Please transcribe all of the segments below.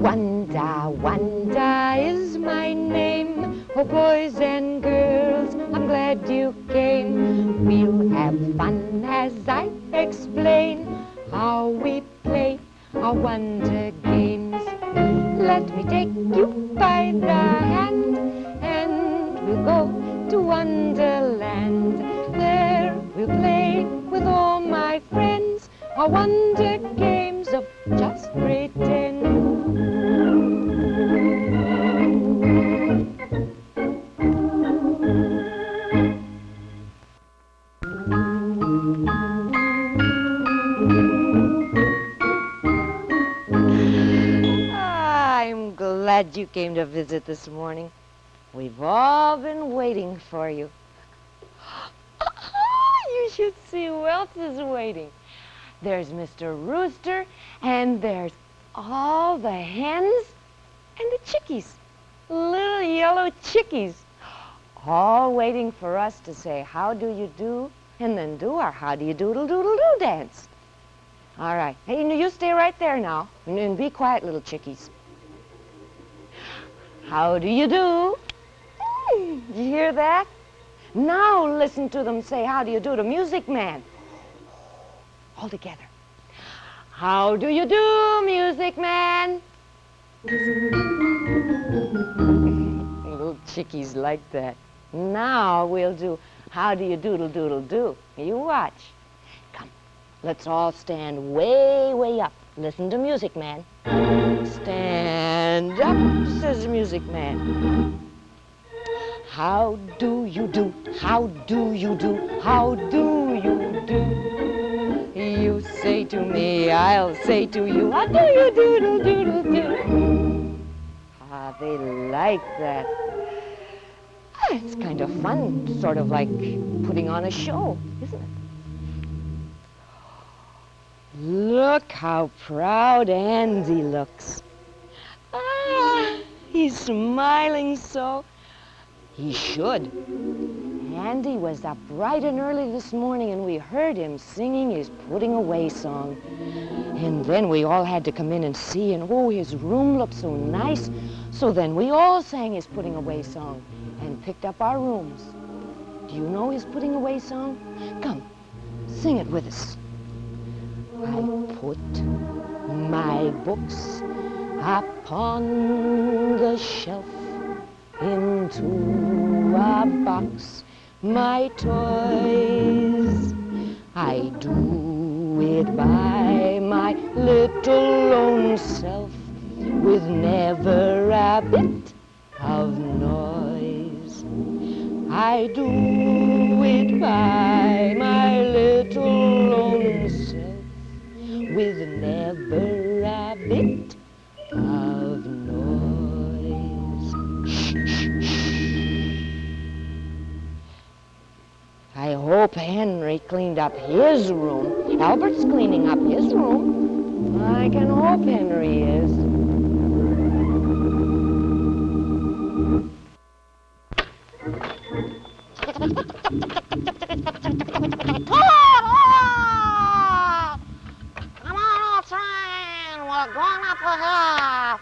Wunda, Wunda is my name. Oh, boys and girls, I'm glad you came. We'll have fun as I explain how we play our wonder games. Let me take you by the hand, and we'll go to Wonderland. There we'll play with all my friends our wonder games of just pretend. I'm glad you came to visit this morning. We've all been waiting for you. You should see who else is waiting. There's Mr. Rooster, and there's all the hens and the chickies, little yellow chickies, all waiting for us to say, how do you do, and then do our how do you doodle doodle do dance. All right, hey, you stay right there now, and be quiet, little chickies. How do you do? Did you hear that? Now listen to them say, how do you do to Music Man? All together. How do you do, Music Man? Little chickies like that. Now we'll do, how do you doodle doodle do? You watch. Come, let's all stand way, way up. Listen to Music Man. Stand up, says Music Man. How do you do? How do you do? How do you do? You say to me, I'll say to you, how do you doodle doodle do? Ah, they like that. It's kind of fun, sort of like putting on a show, isn't it? Look how proud Andy looks. Ah, he's smiling so. He should. Andy was up bright and early this morning, and we heard him singing his putting away song. And then we all had to come in and see, and oh, his room looked so nice. So then we all sang his putting away song and picked up our rooms. Do you know his putting away song? Come, sing it with us. I put my books upon the shelf, into a box my toys. I do it by my little own self, with never a bit of noise. I do it by my little own self, with never a bit of noise. I hope Henry cleaned up his room. Albert's cleaning up his room. I can hope Henry is. Come on, old train, we're going up the hill.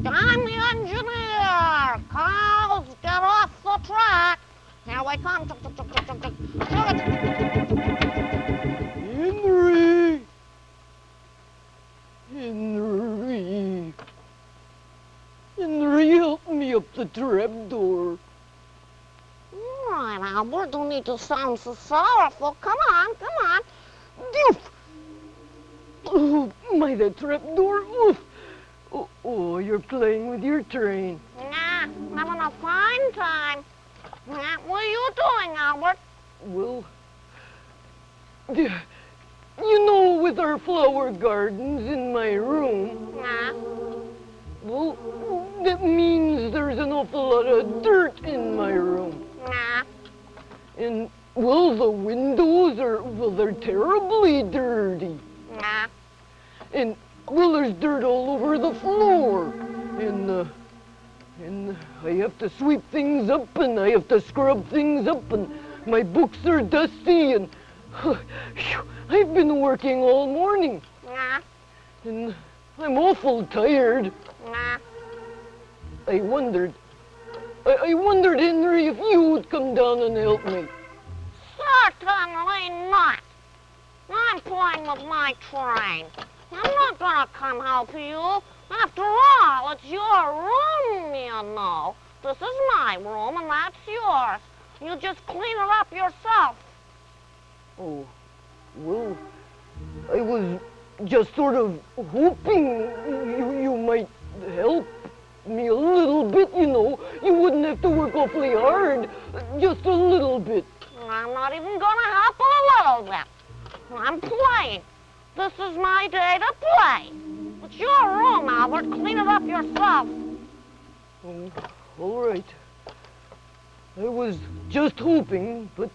I'm the engineer. Cows, get off the track. Here we come. Henry! Henry! Henry, help me up the trapdoor. All right, Albert, don't need to sound so sorrowful. Come on, come on. Doof! Oh, my, that trapdoor. Oof! Oh, you're playing with your train. Nah, having a fine time. What are you doing, Albert? Well, you know, with our flower gardens in my room, Nah. well, that means there's an awful lot of dirt in my room. Nah. And Well, the windows they're terribly dirty. Nah. And, well, there's dirt all over the floor. And I have to sweep things up and I have to scrub things up and my books are dusty and I've been working all morning. Nah. And I'm awful tired. Nah. I wondered, Henry, if you would come down and help me. Certainly not. I'm playing with my train. I'm not gonna come help you. After all, it's your room, you know. This is my room and that's yours. You just clean it up yourself. Oh, well, I was just sort of hoping you might help me a little bit, you know. You wouldn't have to work awfully hard, just a little bit. I'm not even gonna help a little bit. I'm playing. This is my day to play. It's your room, Albert. Clean it up yourself. All right. I was just hoping, but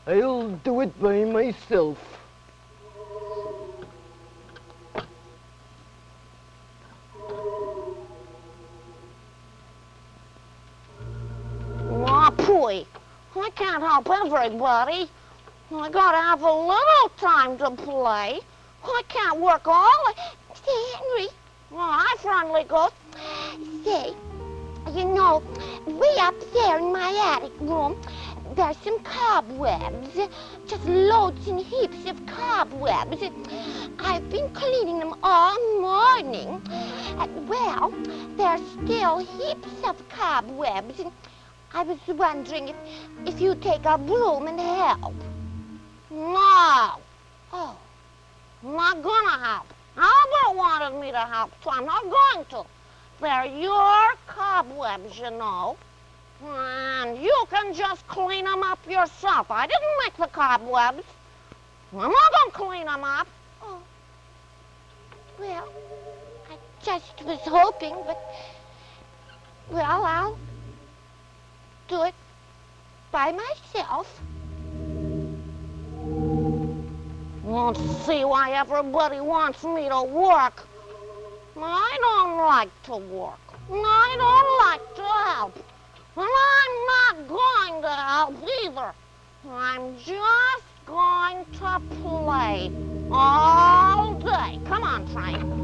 I'll do it by myself. Aw, pooey. I can't help everybody. I gotta have a little time to play. I can't work all the... Say, Henry. Well, hi, friendly ghost. Say, you know, way up there in my attic room, there's some cobwebs. Just loads and heaps of cobwebs. I've been cleaning them all morning. Well, there's still heaps of cobwebs. I was wondering if you'd take a broom and help. No. Oh. I'm not gonna help. Albert wanted me to help, so I'm not going to. They're your cobwebs, you know. And you can just clean them up yourself. I didn't make the cobwebs. I'm not gonna clean them up. Oh. Well, I just was hoping, but... Well, I'll do it by myself. Won't see why everybody wants me to work. I don't like to work. I don't like to help. And I'm not going to help either. I'm just going to play all day. Come on, train.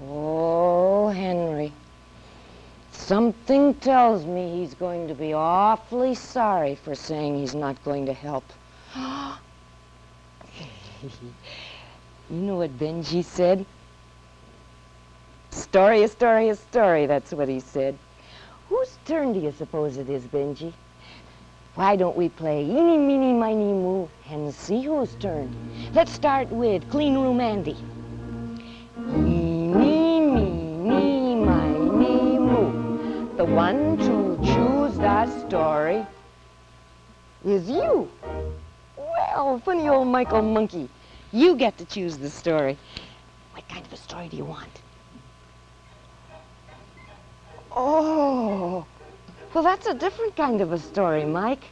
Oh, Henry. Something tells me he's going to be awfully sorry for saying he's not going to help. You know what Benji said? Story, a story, a story, that's what he said. Whose turn do you suppose it is, Benji? Why don't we play eeny, meeny, miny, moo and see whose turn? Let's start with Clean Room Andy. Eeny, meeny, miny, moo. The one to choose that story is you. Well, funny old Michael Monkey. You get to choose the story. What kind of a story do you want? Oh, well, that's a different kind of a story, Mike.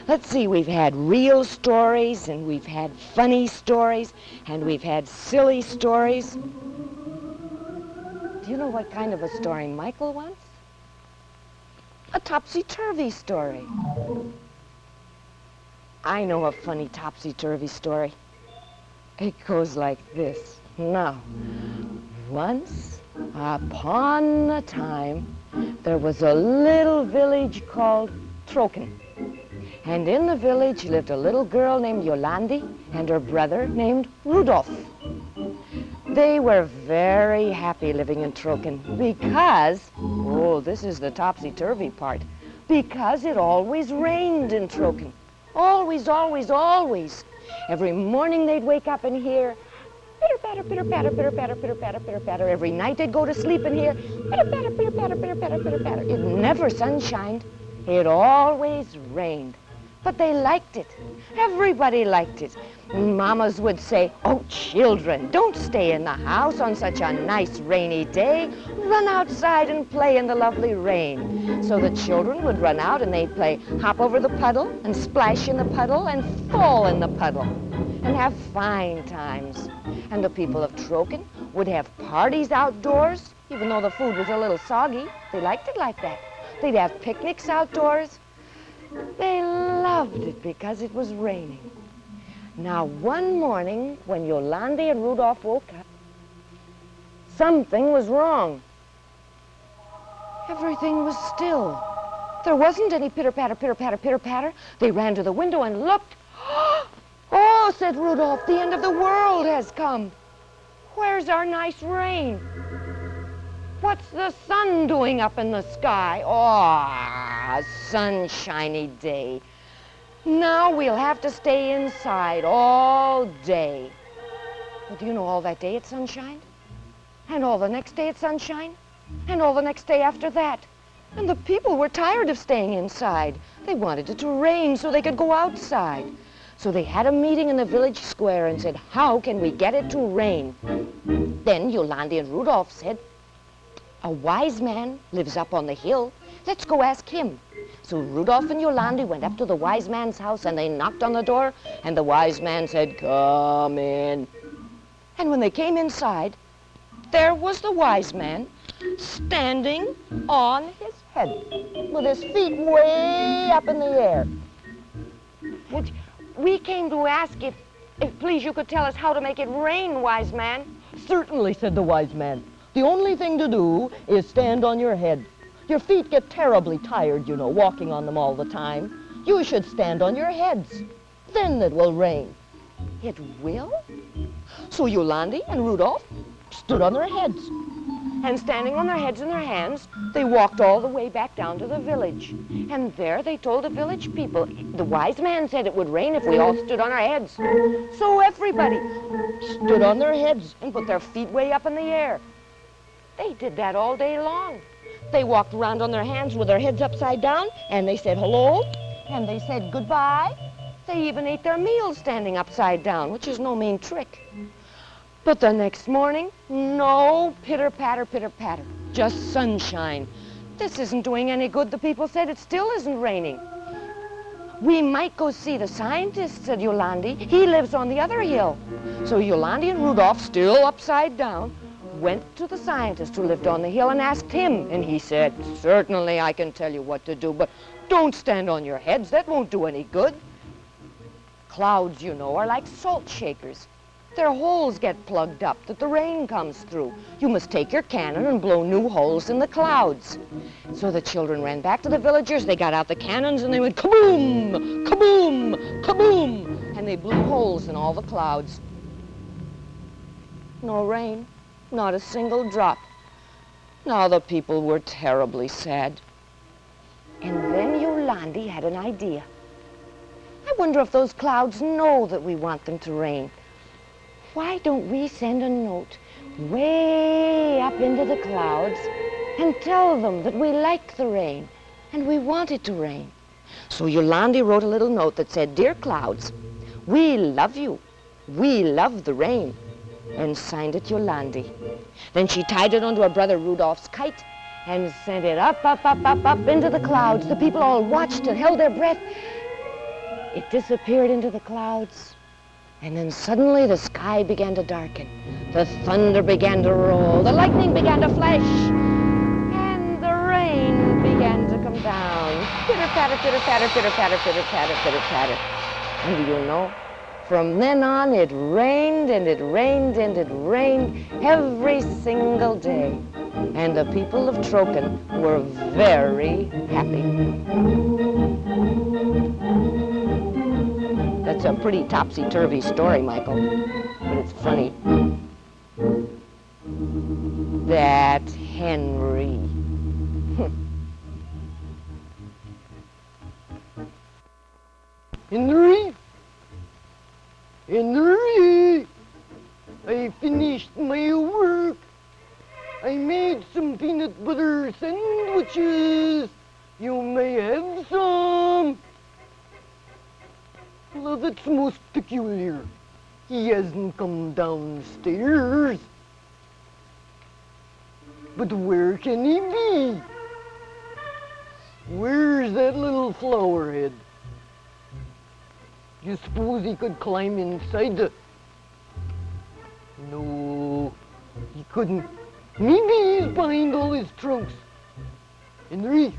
Let's see, we've had real stories, and we've had funny stories, and we've had silly stories. Do you know what kind of a story Michael wants? A topsy-turvy story. I know a funny topsy-turvy story. It goes like this. Now, once upon a time, there was a little village called Troken. And in the village lived a little girl named Yolandi and her brother named Rudolph. They were very happy living in Troken because, oh, this is the topsy-turvy part, because it always rained in Troken. Always, always, always. Every morning they'd wake up and hear pitter-patter, pitter-patter, pitter-patter, pitter-patter, pitter-patter. Every night they'd go to sleep and hear pitter-patter, pitter-patter, pitter-patter, pitter-patter. It never sunshined. It always rained. But they liked it. Everybody liked it. Mamas would say, "Oh, children, don't stay in the house on such a nice rainy day. Run outside and play in the lovely rain." So the children would run out and they'd play hop over the puddle and splash in the puddle and fall in the puddle and have fine times. And the people of Troken would have parties outdoors, even though the food was a little soggy. They liked it like that. They'd have picnics outdoors. They loved it because it was raining. Now, one morning, when Yolande and Rudolph woke up, something was wrong. Everything was still. There wasn't any pitter-patter, pitter-patter, pitter-patter. They ran to the window and looked. "Oh," said Rudolph, "the end of the world has come. Where's our nice rain? What's the sun doing up in the sky? Oh, a sunshiny day. Now we'll have to stay inside all day." Well, do you know all that day it sunshined? And all the next day it sunshined? And all the next day after that? And the people were tired of staying inside. They wanted it to rain so they could go outside. So they had a meeting in the village square and said, "How can we get it to rain?" Then Yolande and Rudolph said, "A wise man lives up on the hill. Let's go ask him." So Rudolph and Yolande went up to the wise man's house and they knocked on the door, and the wise man said, "Come in." And when they came inside, there was the wise man standing on his head with his feet way up in the air. "We came to ask if please you could tell us how to make it rain, wise man." "Certainly," said the wise man. "The only thing to do is stand on your head. Your feet get terribly tired, you know, walking on them all the time. You should stand on your heads. Then it will rain." It will? So Yolande and Rudolph stood on their heads. And standing on their heads and their hands, they walked all the way back down to the village. And there they told the village people, the wise man said it would rain if we all stood on our heads. So everybody stood on their heads and put their feet way up in the air. They did that all day long. They walked around on their hands with their heads upside down, and they said hello, and they said goodbye. They even ate their meals standing upside down, which is no mean trick. But the next morning, no pitter-patter, pitter-patter, just sunshine. "This isn't doing any good," the people said. "It still isn't raining." "We might go see the scientist," said Yolande. "He lives on the other hill." So Yolande and Rudolph, still upside down, went to the scientist who lived on the hill and asked him. And he said, "Certainly I can tell you what to do, but don't stand on your heads. That won't do any good. Clouds, you know, are like salt shakers. Their holes get plugged up that the rain comes through. You must take your cannon and blow new holes in the clouds." So the children ran back to the villagers. They got out the cannons and they went kaboom, kaboom, kaboom, and they blew holes in all the clouds. No rain, not a single drop. Now the people were terribly sad. And then Yolande had an idea. "I wonder if those clouds know that we want them to rain. Why don't we send a note way up into the clouds and tell them that we like the rain and we want it to rain?" So Yolande wrote a little note that said, "Dear clouds, we love you. We love the rain," and signed it Yolande. Then she tied it onto her brother Rudolph's kite and sent it up, up, up, up, up into the clouds. The people all watched and held their breath. It disappeared into the clouds. And then suddenly the sky began to darken. The thunder began to roll. The lightning began to flash. And the rain began to come down. Pitter-patter, pitter-patter, pitter-patter, pitter-patter, pitter-patter. And do you know, from then on it rained and it rained and it rained every single day. And the people of Troken were very happy. That's a pretty topsy-turvy story, Michael, but it's funny. That Henry. Henry? Henry! I finished my work. I made some peanut butter sandwiches. You may have some. Well, that's most peculiar. He hasn't come downstairs. But where can he be? Where's that little flower head? You suppose he could climb inside the... No, he couldn't. Maybe he's behind all his trunks. Henry?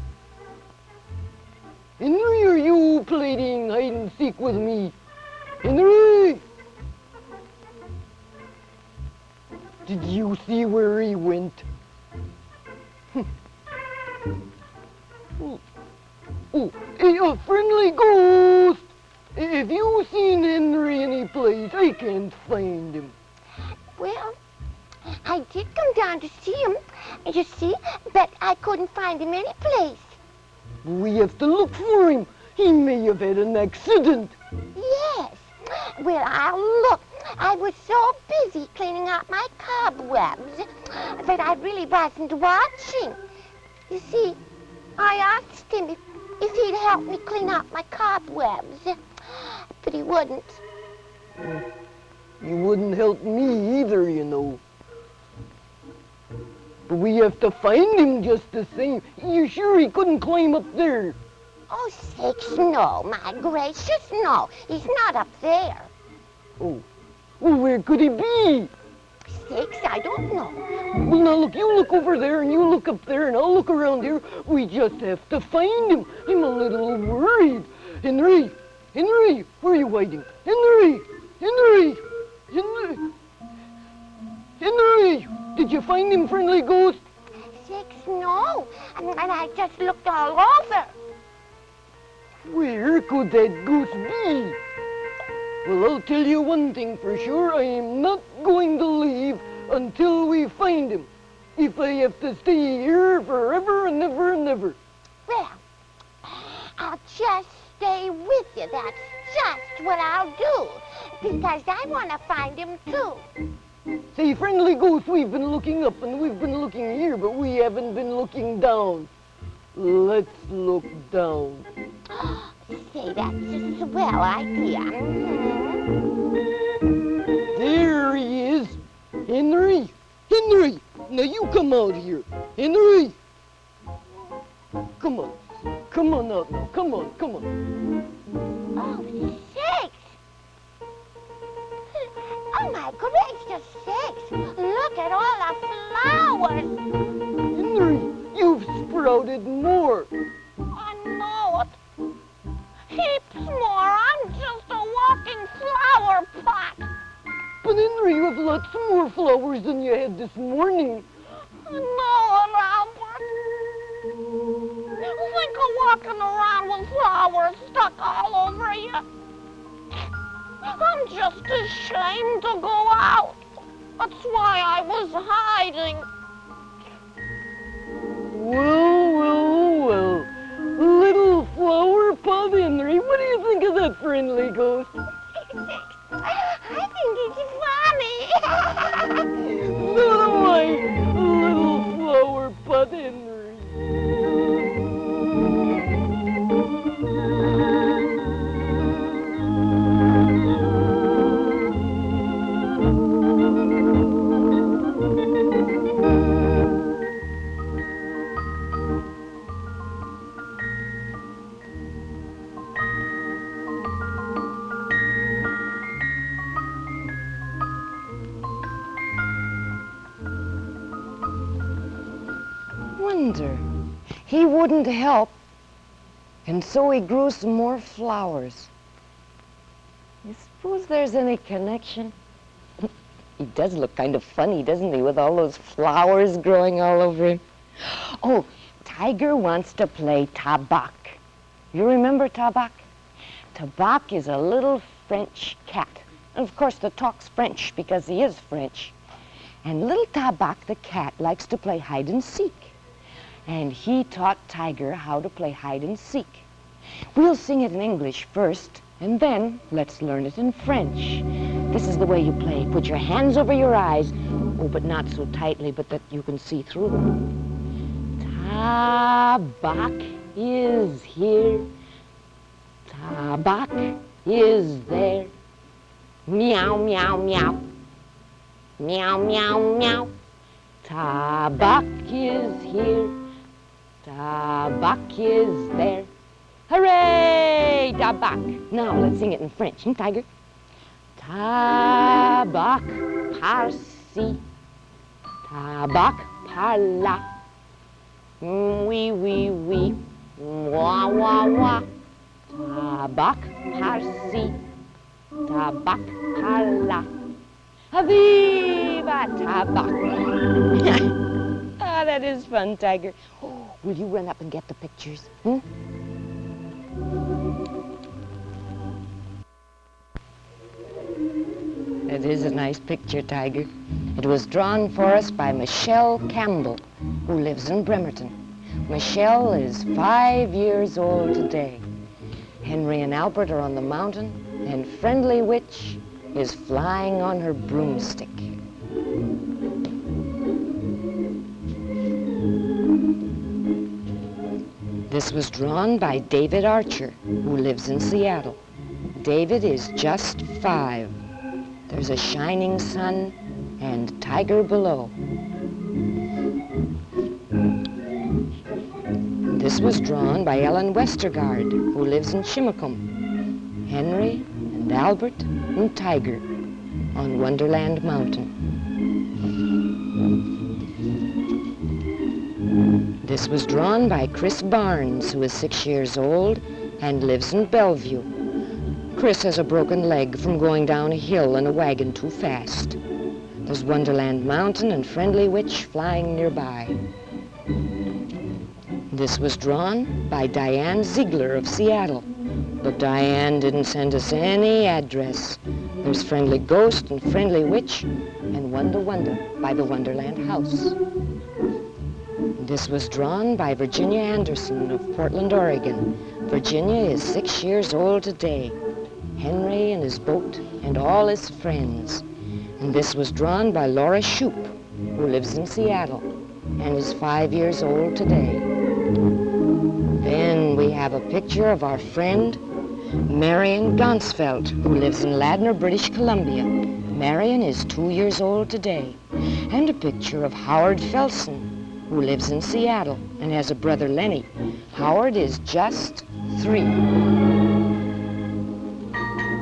Henry, are you playing hide and seek with me? Henry! Did you see where he went? Oh, hey, a friendly ghost! Have you seen Henry any place? I can't find him. Well, I did come down to see him, you see, but I couldn't find him any place. We have to look for him. He may have had an accident. Yes. Well, I'll look. I was so busy cleaning out my cobwebs that I really wasn't watching. You see, I asked him if he'd help me clean out my cobwebs, but he wouldn't. He wouldn't help me either, you know. But we have to find him just the same. You sure he couldn't climb up there? Oh, sakes, no, my gracious, no. He's not up there. Oh, well, where could he be? Sakes, I don't know. Well, now look, you look over there and you look up there and I'll look around here. We just have to find him. I'm a little worried. Henry, Henry, where are you hiding? Henry, Henry, Henry, Henry, did you find him, friendly ghost? Sakes, no. And I just looked all over. Where could that ghost be? Well, I'll tell you one thing for sure. I am not going to leave until we find him. If I have to stay here forever and ever and ever. Well, I'll just stay with you. That's just what I'll do. Because I want to find him, too. Say, friendly ghost, we've been looking up and we've been looking here, but we haven't been looking down. Let's look down. Say, that's a swell idea. There he is. Henry, Henry, now you come out here. Henry. Come on out now. Come on. Oh, sakes. Oh, my gracious sakes. Look at all the flowers. Henry, you've sprouted more. I know it. Heaps more. I'm just a walking flower pot. But Henry, you have lots more flowers than you had this morning. I know it, Albert. Think of walking around with flowers stuck all over you. I'm just ashamed to go out. That's why I was hiding. Well. Little flower pot Henry, what do you think of that, friendly ghost? I think it's funny. So do I, little flower pot Henry. Wonder. He wouldn't help, and so he grew some more flowers. You suppose there's any connection? He does look kind of funny, doesn't he, with all those flowers growing all over him? Oh, Tiger wants to play Tabak. You remember Tabak? Tabak is a little French cat. And of course, that talks French because he is French. And little Tabak, the cat, likes to play hide and seek. And he taught Tiger how to play hide and seek. We'll sing it in English first, And then let's learn it in French. This is the way you play. Put your hands over your eyes. Oh, but not so tightly, but that you can see through them. Tabac is here. Tabac is there. Meow, meow, meow. Meow, meow, meow. Tabac is here. Tabac is there. Hooray! Tabac. Now let's sing it in French, Tiger? Tabac par-ci. Tabac par-là. Oui, oui, oui. Moi, moi, moi. Tabac par-ci. Tabac par-là. Viva tabac! Ah, that is fun, Tiger. Oh, will you run up and get the pictures? It is a nice picture, Tiger. It was drawn for us by Michelle Campbell, who lives in Bremerton. Michelle is 5 years old today. Henry and Albert are on the mountain, and Friendly Witch is flying on her broomstick. This was drawn by David Archer, who lives in Seattle. David is just 5. There's a shining sun and tiger below. This was drawn by Ellen Westergaard, who lives in Chimacum. Henry and Albert and Tiger on Wonderland Mountain. This was drawn by Chris Barnes, who is 6 years old and lives in Bellevue. Chris has a broken leg from going down a hill in a wagon too fast. There's Wonderland Mountain and Friendly Witch flying nearby. This was drawn by Diane Ziegler of Seattle. But Diane didn't send us any address. There's Friendly Ghost and Friendly Witch and Wunda Wunda by the Wonderland House. This was drawn by Virginia Anderson of Portland, Oregon. Virginia is 6 years old today. Henry and his boat and all his friends. And this was drawn by Laura Shoup, who lives in Seattle and is 5 years old today. Then we have a picture of our friend Marion Gonsfeld, who lives in Ladner, British Columbia. Marion is 2 years old today. And a picture of Howard Felsen, who lives in Seattle and has a brother Lenny. Howard is just 3.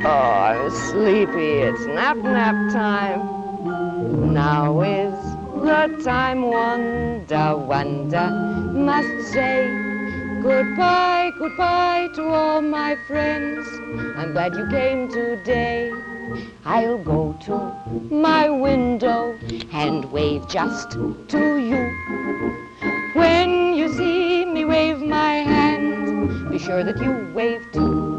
Oh, I'm sleepy. It's nap time. Now is the time Wunda Wunda must say goodbye, goodbye to all my friends. I'm glad you came today. I'll go to my window and wave just to you. When you see me wave my hand, be sure that you wave too.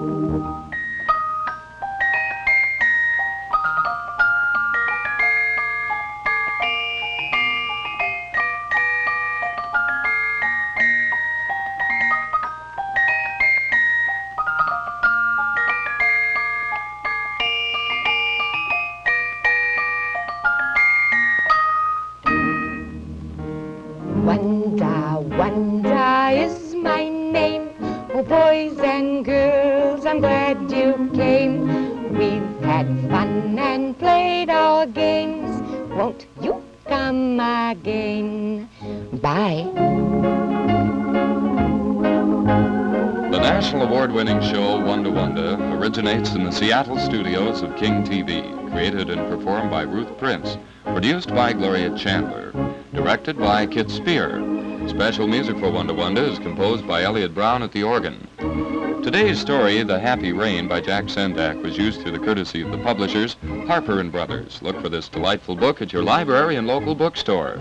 Wunda, Wunda is my name. Oh, boys and girls, I'm glad you came. We've had fun and played our games. Won't you come again? Bye. The national award-winning show Wunda Wunda originates in the Seattle studios of King TV, created and performed by Ruth Prince, produced by Gloria Chandler, directed by Kit Spear. Special music for Wunda Wunda is composed by Elliot Brown at the organ. Today's story, The Happy Rain by Jack Sendak, was used through the courtesy of the publishers, Harper & Brothers. Look for this delightful book at your library and local bookstore.